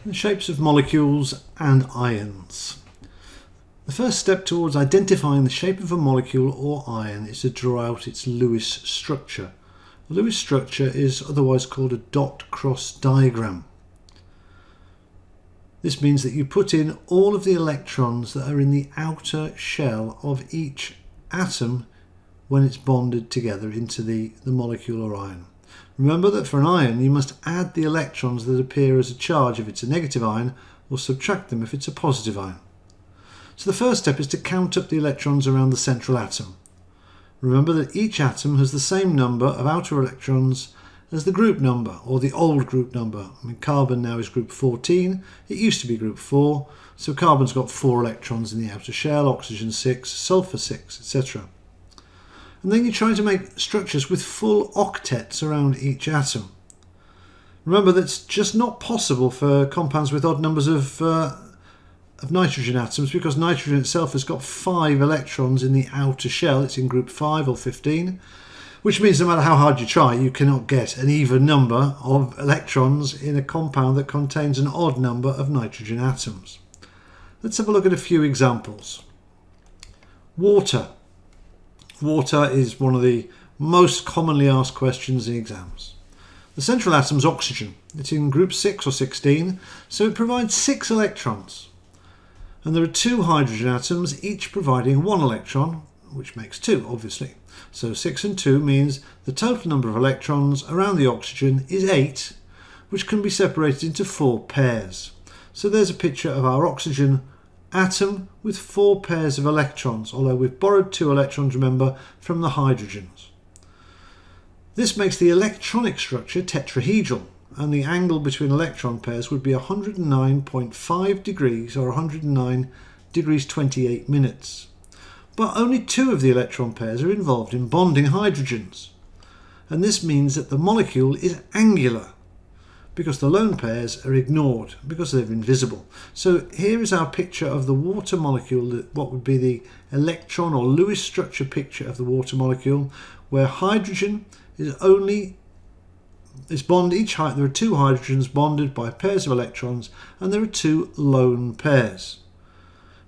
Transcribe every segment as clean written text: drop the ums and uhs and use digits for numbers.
The shapes of molecules and ions. The first step towards identifying the shape of a molecule or ion is to draw out its Lewis structure. The Lewis structure is otherwise called a dot-cross diagram. This means that you put in all of the electrons that are in the outer shell of each atom when it's bonded together into the molecule or ion. Remember that for an ion you must add the electrons that appear as a charge if it's a negative ion, or subtract them if it's a positive ion. So the first step is to count up the electrons around the central atom. Remember that each atom has the same number of outer electrons as the group number, or the old group number. I mean, carbon now is group 14, it used to be group 4, so carbon's got 4 electrons in the outer shell, oxygen 6, sulfur 6, etc. And then you try to make structures with full octets around each atom. Remember that's just not possible for compounds with odd numbers of nitrogen atoms, because nitrogen itself has got 5 electrons in the outer shell. It's in group 5 or 15, which means no matter how hard you try, you cannot get an even number of electrons in a compound that contains an odd number of nitrogen atoms. Let's have a look at a few examples. Water. Water is one of the most commonly asked questions in exams. The central atom is oxygen. It's in group 6 or 16, so it provides 6 electrons. And there are 2 hydrogen atoms, each providing 1 electron, which makes 2, obviously. So 6 and 2 means the total number of electrons around the oxygen is 8, which can be separated into 4 pairs. So there's a picture of our oxygen atom with 4 pairs of electrons, although we've borrowed 2 electrons, remember, from the hydrogens. This makes the electronic structure tetrahedral, and the angle between electron pairs would be 109.5 degrees or 109 degrees 28 minutes. But only 2 of the electron pairs are involved in bonding hydrogens, and this means that the molecule is angular, because the lone pairs are ignored, because they're invisible. So here is our picture of the water molecule, what would be the electron or Lewis structure picture of the water molecule, where hydrogen is bonded, there are 2 hydrogens bonded by pairs of electrons, and there are 2 lone pairs.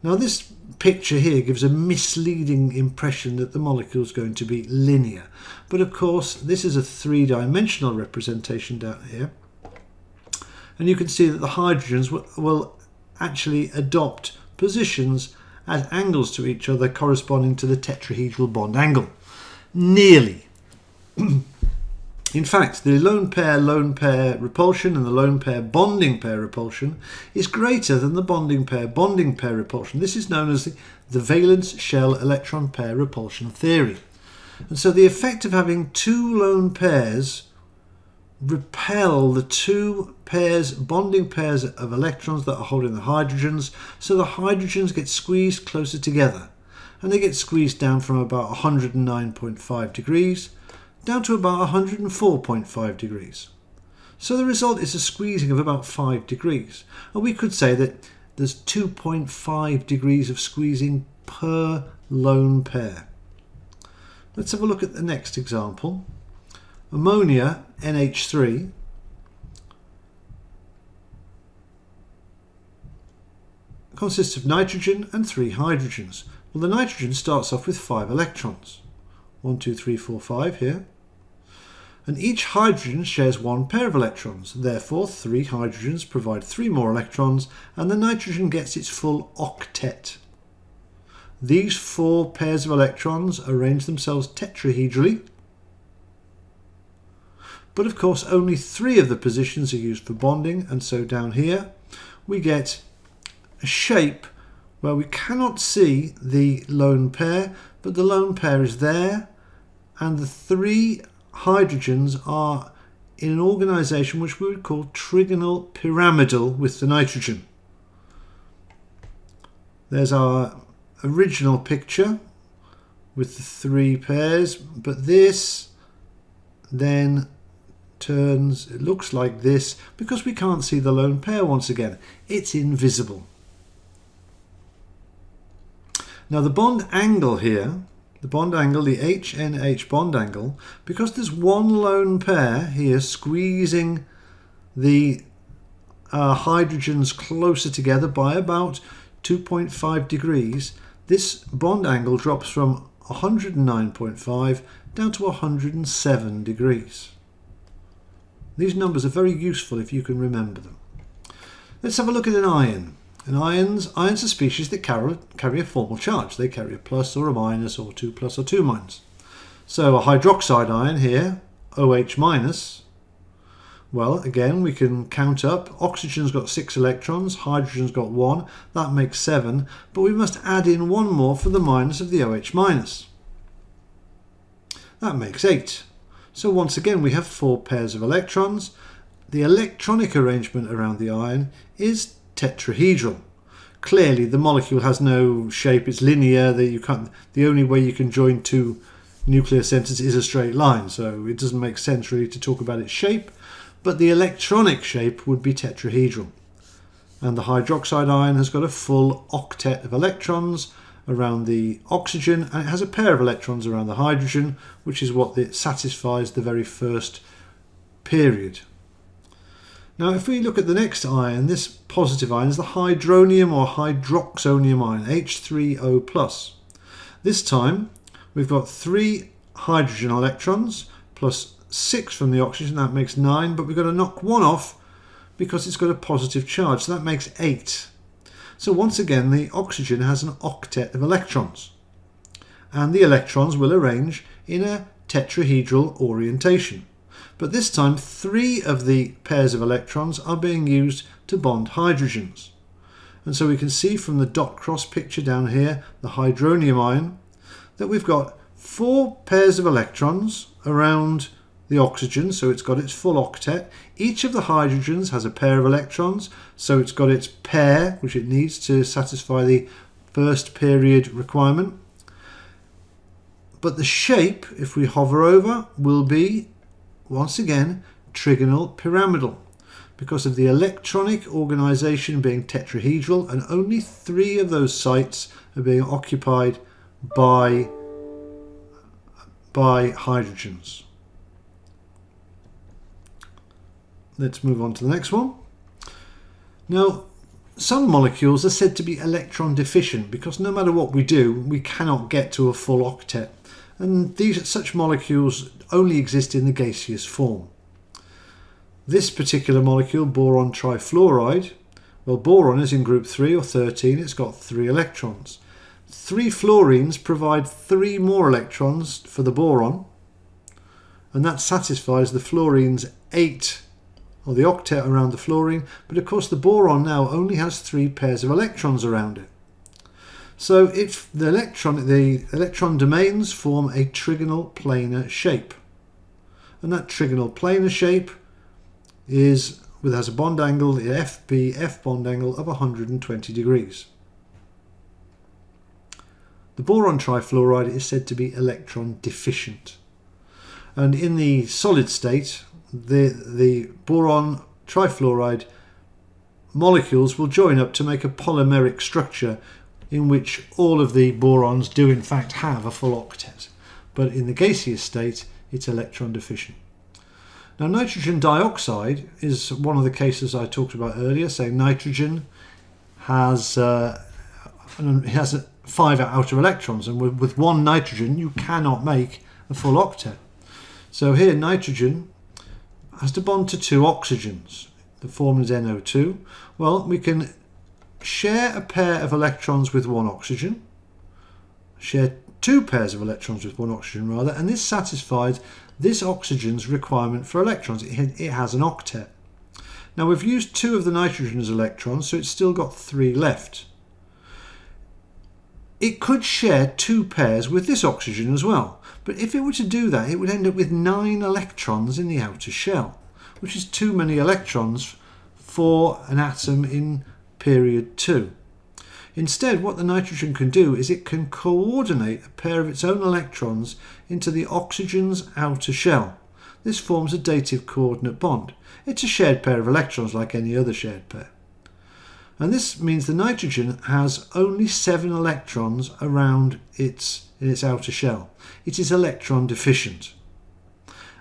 Now this picture here gives a misleading impression that the molecule is going to be linear, but of course this is a 3-dimensional representation down here. And you can see that the hydrogens will actually adopt positions at angles to each other corresponding to the tetrahedral bond angle. Nearly. In fact, the lone pair repulsion and the lone pair bonding pair repulsion is greater than the bonding pair repulsion. This is known as the valence shell electron pair repulsion theory. And so the effect of having 2 lone pairs repel the 2 bonding pairs of electrons that are holding the hydrogens, so the hydrogens get squeezed closer together, and they get squeezed down from about 109.5 degrees down to about 104.5 degrees. So the result is a squeezing of about 5 degrees, and we could say that there's 2.5 degrees of squeezing per lone pair. Let's have a look at the next example. Ammonia, NH3, consists of nitrogen and 3 hydrogens. Well, the nitrogen starts off with 5 electrons. 1, 2, 3, 4, 5 here. And each hydrogen shares 1 pair of electrons. Therefore, 3 hydrogens provide 3 more electrons, and the nitrogen gets its full octet. These 4 pairs of electrons arrange themselves tetrahedrally, but of course only 3 of the positions are used for bonding, and so down here we get a shape where we cannot see the lone pair, but the lone pair is there, and the 3 hydrogens are in an organisation which we would call trigonal pyramidal with the nitrogen. There's our original picture with the 3 pairs, but this then turns, it looks like this, because we can't see the lone pair once again. It's invisible. Now the bond angle here, the HNH bond angle, because there's 1 lone pair here squeezing the hydrogens closer together by about 2.5 degrees, this bond angle drops from 109.5 down to 107 degrees. These numbers are very useful if you can remember them. Let's have a look at an ion. Ions are species that carry a formal charge. They carry a plus or a minus or 2 plus or 2 minus. So a hydroxide ion here, OH minus, well, again, we can count up. Oxygen's got 6 electrons, hydrogen's got 1, that makes 7, but we must add in 1 more for the minus of the OH minus. That makes 8. So once again, we have 4 pairs of electrons. The electronic arrangement around the ion is tetrahedral. Clearly, the molecule has no shape, it's linear, the only way you can join 2 nuclear centers is a straight line, so it doesn't make sense really to talk about its shape. But the electronic shape would be tetrahedral. And the hydroxide ion has got a full octet of electrons around the oxygen, and it has a pair of electrons around the hydrogen, which is what satisfies the very first period. Now if we look at the next ion, this positive ion is the hydronium or hydroxonium ion, H3O+. This time we've got 3 hydrogen electrons plus 6 from the oxygen, that makes 9, but we've got to knock 1 off because it's got a positive charge, so that makes 8. So once again, the oxygen has an octet of electrons, and the electrons will arrange in a tetrahedral orientation. But this time, 3 of the pairs of electrons are being used to bond hydrogens. And so we can see from the dot cross picture down here, the hydronium ion, that we've got 4 pairs of electrons around the oxygen, so it's got its full octet. Each of the hydrogens has a pair of electrons, so it's got its pair, which it needs to satisfy the first period requirement. But the shape, if we hover over, will be, once again, trigonal pyramidal, because of the electronic organisation being tetrahedral, and only 3 of those sites are being occupied by hydrogens. Let's move on to the next one. Now, some molecules are said to be electron deficient because no matter what we do, we cannot get to a full octet. And such molecules only exist in the gaseous form. This particular molecule, boron trifluoride, well, boron is in group 3 or 13, it's got 3 electrons. 3 fluorines provide 3 more electrons for the boron, and that satisfies the fluorine's 8, or the octet around the fluorine, but of course the boron now only has 3 pairs of electrons around it. So if the electron domains form a trigonal planar shape, and that trigonal planar shape has a bond angle, the F bond angle of 120 degrees. The boron trifluoride is said to be electron deficient, and in the solid state, the boron trifluoride molecules will join up to make a polymeric structure in which all of the borons do in fact have a full octet, but in the gaseous state it's electron deficient. Now nitrogen dioxide is one of the cases I talked about earlier, saying nitrogen has 5 outer electrons, and with 1 nitrogen you cannot make a full octet. So here nitrogen has to bond to 2 oxygens. The formula is NO2. Well, we can share a pair of electrons with 1 oxygen, share 2 pairs of electrons with 1 oxygen rather, and this satisfies this oxygen's requirement for electrons. It has an octet. Now we've used 2 of the nitrogen's electrons, so it's still got 3 left. It could share 2 pairs with this oxygen as well, but if it were to do that, it would end up with 9 electrons in the outer shell, which is too many electrons for an atom in period 2. Instead, what the nitrogen can do is it can coordinate a pair of its own electrons into the oxygen's outer shell. This forms a dative coordinate bond. It's a shared pair of electrons like any other shared pair. And this means the nitrogen has only 7 electrons around in its outer shell. It is electron deficient.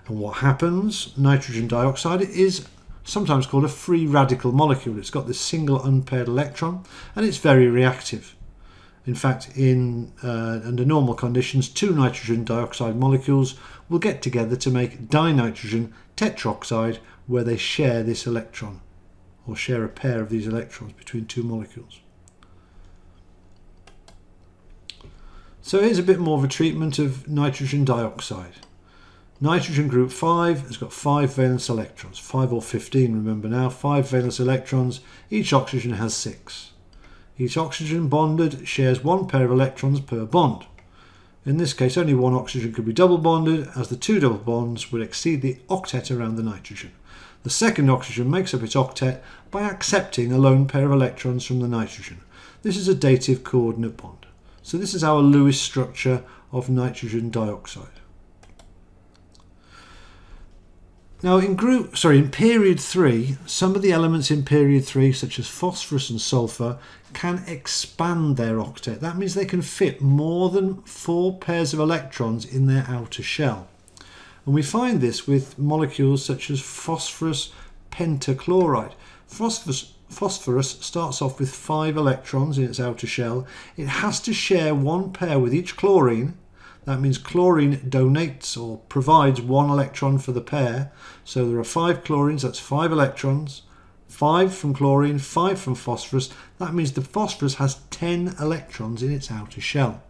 And what happens? Nitrogen dioxide is sometimes called a free radical molecule. It's got this single unpaired electron and it's very reactive. In fact, under normal conditions, two nitrogen dioxide molecules will get together to make dinitrogen tetroxide, where they share this electron, or share a pair of these electrons between two molecules. So here's a bit more of a treatment of nitrogen dioxide. Nitrogen group 5 has got 5 valence electrons, 5 or 15, remember now, 5 valence electrons. Each oxygen has 6. Each oxygen bonded shares one pair of electrons per bond. In this case, only one oxygen could be double bonded, as the two double bonds would exceed the octet around the nitrogen. The second oxygen makes up its octet by accepting a lone pair of electrons from the nitrogen. This is a dative coordinate bond. So this is our Lewis structure of nitrogen dioxide. Now in period 3, some of the elements in period 3, such as phosphorus and sulfur, can expand their octet. That means they can fit more than 4 pairs of electrons in their outer shell. And we find this with molecules such as phosphorus pentachloride. Phosphorus starts off with 5 electrons in its outer shell. It has to share one pair with each chlorine. That means chlorine donates or provides 1 electron for the pair. So there are 5 chlorines, that's 5 electrons. 5 from chlorine, 5 from phosphorus. That means the phosphorus has 10 electrons in its outer shell.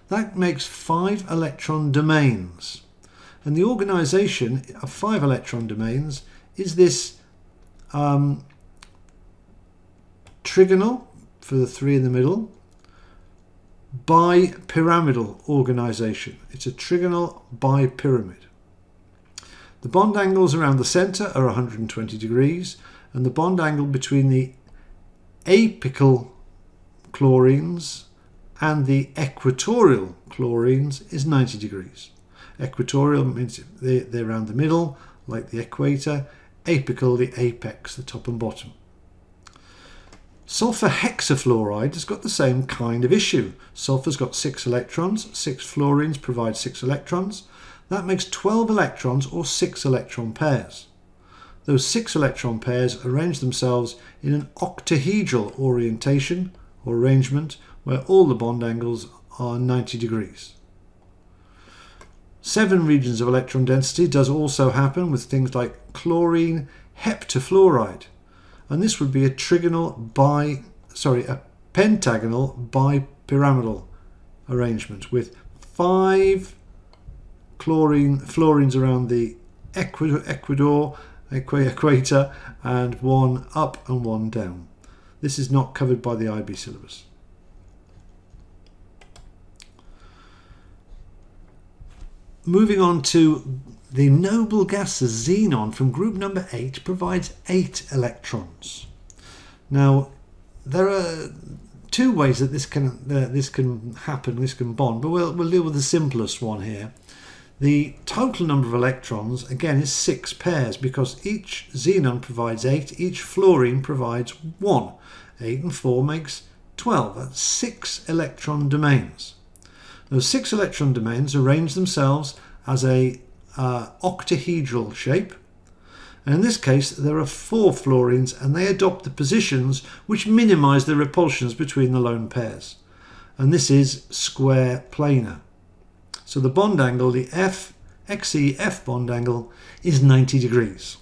That makes 5 electron domains. And the organisation of 5 electron domains is this trigonal, for the 3 in the middle, bipyramidal organisation. It's a trigonal bipyramid. The bond angles around the centre are 120 degrees, and the bond angle between the apical chlorines and the equatorial chlorines is 90 degrees. Equatorial means they're around the middle, like the equator. Apical, the apex, the top and bottom. Sulfur hexafluoride has got the same kind of issue. Sulfur's got 6 electrons, 6 fluorines provide 6 electrons. That makes 12 electrons or 6 electron pairs. Those 6 electron pairs arrange themselves in an octahedral orientation or arrangement where all the bond angles are 90 degrees. 7 regions of electron density does also happen with things like chlorine heptafluoride. And this would be a pentagonal bipyramidal arrangement with 5 fluorines around the equator and 1 up and 1 down. This is not covered by the IB syllabus. Moving on to the noble gas xenon from group number 8 provides 8 electrons. Now there are 2 ways that this can happen, this can bond, but we'll deal with the simplest one here. The total number of electrons again is 6 pairs because each xenon provides 8, each fluorine provides 1. 8 and 4 makes 12. That's 6 electron domains. Those 6 electron domains arrange themselves as a octahedral shape, and in this case there are 4 fluorines and they adopt the positions which minimize the repulsions between the lone pairs, and this is square planar. So the bond angle, the XEF bond angle, is 90 degrees.